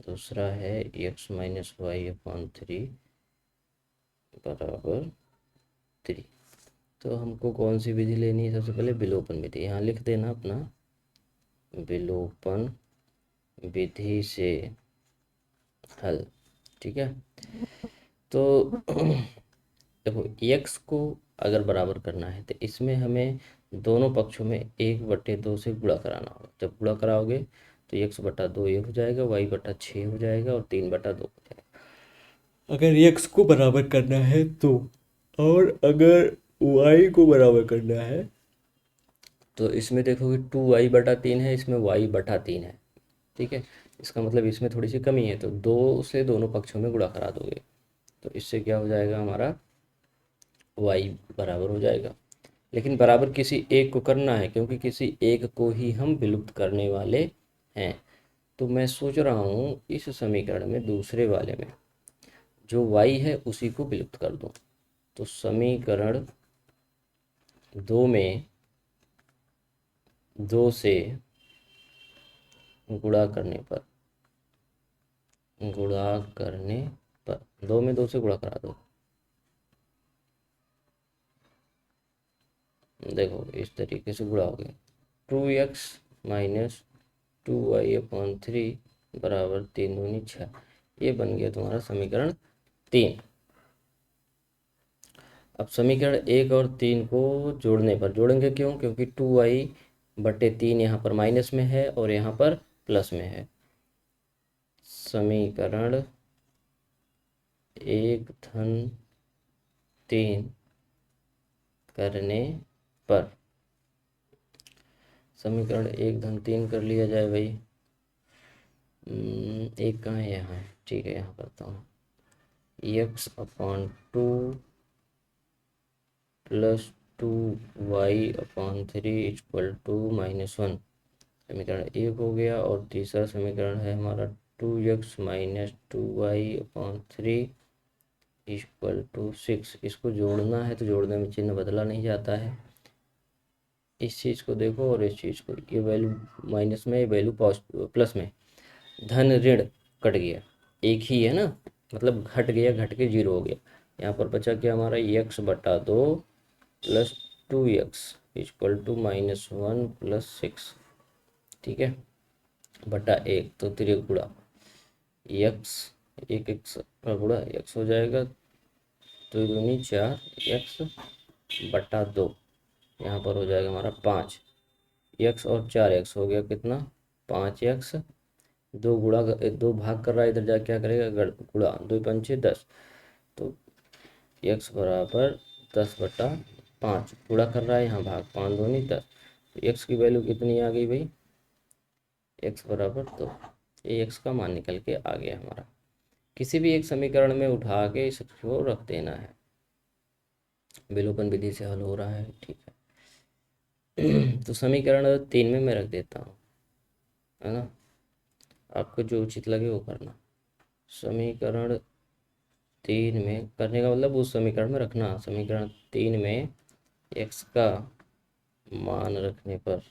दूसरा है x-y/3 बराबर 3। तो हमको कौन सी विधि लेनी है, सबसे पहले विलोपन विधि, यहाँ लिख देना अपना, विलोपन विधि से हल। ठीक है, तो देखो x को अगर बराबर करना है तो इसमें हमें दोनों पक्षों में 1/2 से गुणा कराना होगा। जब गुणा कराओगे तो x/2 ये हो जाएगा, y/6 हो जाएगा और 3/2 हो जाएगा, अगर x को बराबर करना है तो। और अगर y को बराबर करना है तो इसमें देखोगे 2y/3 है, इसमें y/3 है। ठीक है, इसका मतलब इसमें थोड़ी सी कमी है, तो 2 से दोनों पक्षों में गुणा करा दोगे तो इससे क्या हो जाएगा, हमारा y बराबर हो जाएगा। लेकिन बराबर किसी एक को करना है, क्योंकि किसी एक को ही हम विलुप्त करने वाले हैं। तो मैं सोच रहा हूँ इस समीकरण में दूसरे वाले में जो y है उसी को विलुप्त कर दूँ। तो समीकरण 2 में 2 से गुणा करने पर, गुणा करने पर 2 में 2 से गुणा करा दो, देखो इस तरीके से गुणा हो गया, 2x माइनस 2y/3 बराबर 3 दूनी 6, ये बन गया तुम्हारा समीकरण 3। अब समीकरण 1 और 3 को जोड़ने पर, जोड़ेंगे क्यों, क्योंकि 2y/3 यहाँ पर माइनस में है और यहाँ पर प्लस में है। समीकरण 1 धन 3 करने पर, समीकरण 1 धन 3 कर लिया जाए भाई। एक कहाँ है, यहाँ है, ठीक है, यहाँ करता हूँ, x/2 plus 2y/3 equal to -1, समीकरण 1 हो गया। और तीसरा समीकरण है हमारा 2x minus 2y/3 equal to 6। इसको जोड़ना है तो जोड़ने में चिन्ह बदला नहीं जाता है, इस चीज़ को देखो और इस चीज़ को, ये वैल्यू माइनस में, ये वैल्यू प्लस में, धन ऋण कट गया, एक ही है ना, मतलब घट गया, घट के 0 हो गया। यहाँ पर बचा क्या हमारा, x/2 plus 2x equal to -1 plus 6। ठीक है, बटा 1, तो त्रिगुणा x, एक x का गुणा x हो जाएगा, तो दूनी 4, x/2, यहाँ पर हो जाएगा हमारा 5, x और 4x हो गया कितना, 5x। 2 भाग कर रहा है, इधर जा क्या करेगा, गुणा, 2 पंचे 10, तो x बराबर 10/5, गुणा कर रहा है, यहाँ भाग, 5 दूनी 10, तो x की वैल्यू कितनी आ गई भाई, x बराबर 2। ये x का मान निकल के आ गया हमारा। किसी भी एक समीकरण में उठा के इसको रख देना है। विलोपन विधि से हल हो रहा है, ठीक है। तो समीकरण 3 में मैं रख देता हूँ, है ना। आपको जो उचित लगे वो करना। समीकरण 3 में करने का मतलब उस समीकरण में रखना। समीकरण 3 में x का मान रखने पर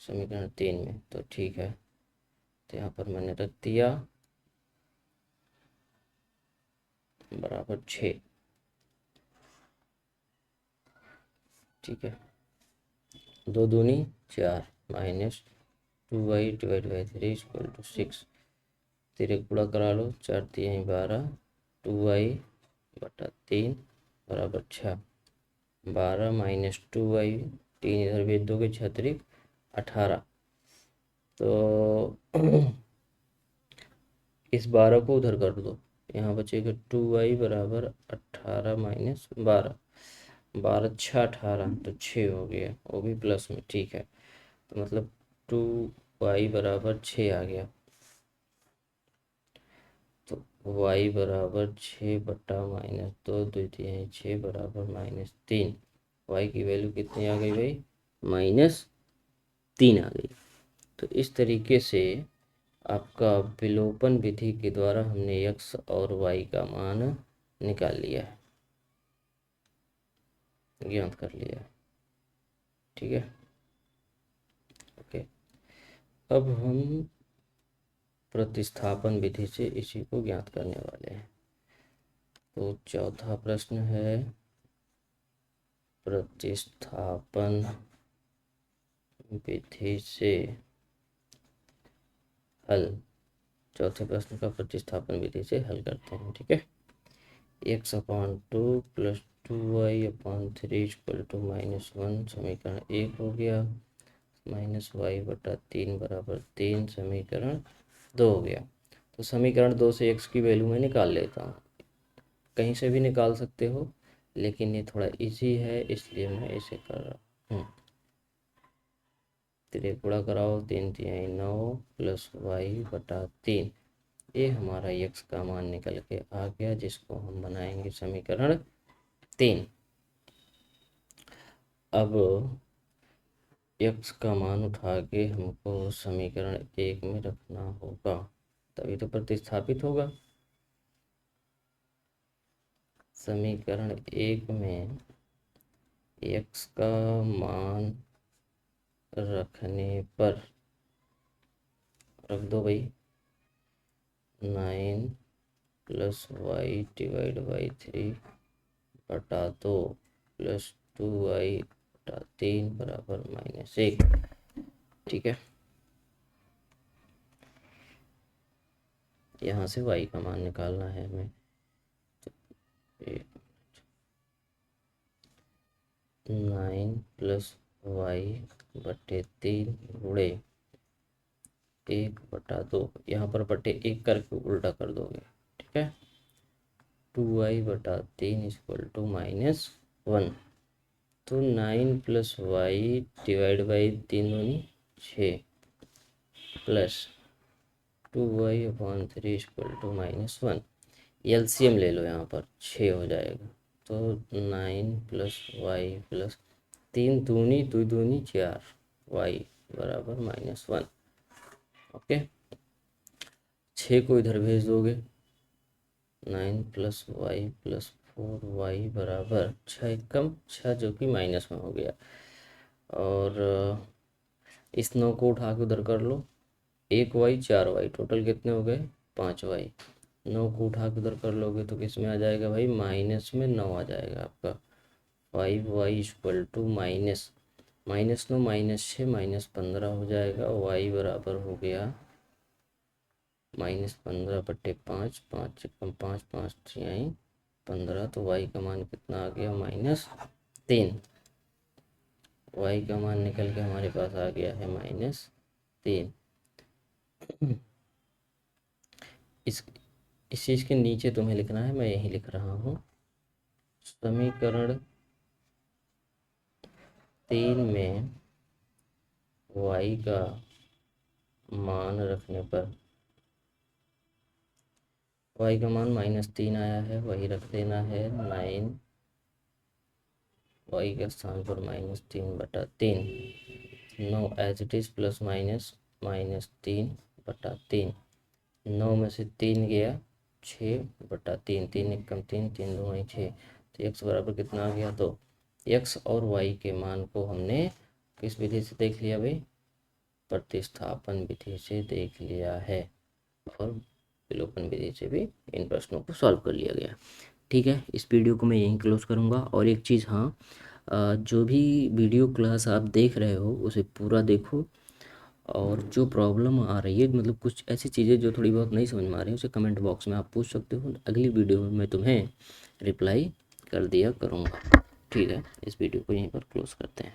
समीकरण 3 में, तो ठीक है, तो यहाँ पर मैंने रख दिया बराबर 6, ठीक है। 2 दूनी 4 minus 2y divide by 3 equal to 6। तिरक गुणा करा लो, 4 3 12, 2y बटा 3 बराबर 6। 12 माइनस 2y, 3 इधर भेज दोगे, 6 तिरिक 18। तो इस 12 को उधर कर दो, यहाँ बचेगा 2y बराबर 18 माइनस 12, 12 6 18, तो 6 हो गया, वो भी प्लस में, ठीक है। तो मतलब 2y बराबर 6 आ गया। तो y बराबर 6 बटा माइनस 2 द्वितीय 6 बराबर -3। y की वैल्यू कितनी आ गई भाई? -3 आ गई। तो इस तरीके से आपका विलोपन विधि के द्वारा हमने x और y का मान निकाल लिया है, ज्ञात कर लिया है, ठीक है। ओके, अब हम प्रतिस्थापन विधि से इसी को ज्ञात करने वाले हैं। तो चौथा प्रश्न है प्रतिस्थापन विधि से हल। चौथे प्रश्न का प्रतिस्थापन विधि से हल करते हैं, ठीक है। x/2 plus 2y/3 equal to -1 समीकरण 1 हो गया। -y/3 बराबर 3 समीकरण 2 हो गया। तो समीकरण 2 से x की वैल्यू मैं निकाल लेता हूँ। कहीं से भी निकाल सकते हो, लेकिन ये थोड़ा इजी है इसलिए मैं इसे कर रहा हूँ। गुणा कराओ, 3 3 9 प्लस y/3। ये हमारा x का मान निकल के आ गया, जिसको हम बनाएंगे समीकरण 3। अब x का मान उठा के हमको समीकरण 1 में रखना होगा, तभी तो प्रतिस्थापित होगा। समीकरण 1 में x का मान रखने पर रख दो भाई 9 प्लस y डिवाइड बाई 3 बटा 2 प्लस 2y बटा 3 बराबर -1, ठीक है। यहाँ से y का मान निकालना है हमें। तो 9 प्लस y बटे 3 गुणे 1/2, यहाँ पर बटे 1 करके उल्टा कर दोगे, ठीक है। 2y/3 equal to -1। तो 9 प्लस y डिवाइड बाई 3 दूनी 6 plus 2y/3 equal to -1। LCM ले लो, यहाँ पर 6 हो जाएगा। तो 9 प्लस वाई प्लस 3 दूनी 2 दूनी 4, y बराबर -1। ओके, 6 को इधर भेज दोगे, 9 प्लस वाई प्लस 4y बराबर 6 कम 6, जो कि माइनस में हो गया। और इस 9 को उठा के उधर कर लो, 1y 4y, टोटल कितने हो गए? 5y। 9 को उठा के उधर कर लोगे तो किस में आ जाएगा भाई? माइनस में 9 आ जाएगा आपका। 5y इक्वल टू -9 -6 -15 हो जाएगा। y बराबर हो गया -15/5, 5 कम 5 5 6 15। तो y का मान कितना आ गया? -3। y का मान निकल के हमारे पास आ गया है -3। इस चीज़ के नीचे तुम्हें लिखना है, मैं यही लिख रहा हूँ। समीकरण 3 में y का मान रखने पर y का मान -3 आया है, वही रख देना है। 9 y के स्थान पर -3/3, 9 as it is, plus minus -3/3। 9 में से 3 गया, 6/3, 3 एकम 3, 3 दूनी 6। तो x बराबर कितना आ गया? तो x और y के मान को हमने किस विधि से देख लिया भाई? प्रतिस्थापन विधि से देख लिया है, और विलोपन विधि से भी इन प्रश्नों को सॉल्व कर लिया गया। ठीक है, इस वीडियो को मैं यहीं क्लोज करूँगा। और एक चीज़, हाँ, जो भी वीडियो क्लास आप देख रहे हो उसे पूरा देखो, और जो प्रॉब्लम आ रही है, मतलब कुछ ऐसी चीज़ें जो थोड़ी बहुत नहीं समझ में आ रही है, उसे कमेंट बॉक्स में आप पूछ सकते हो। अगली वीडियो में मैं तुम्हें रिप्लाई कर दिया करूँगा। ठीक है, इस वीडियो को यहीं पर क्लोज करते हैं।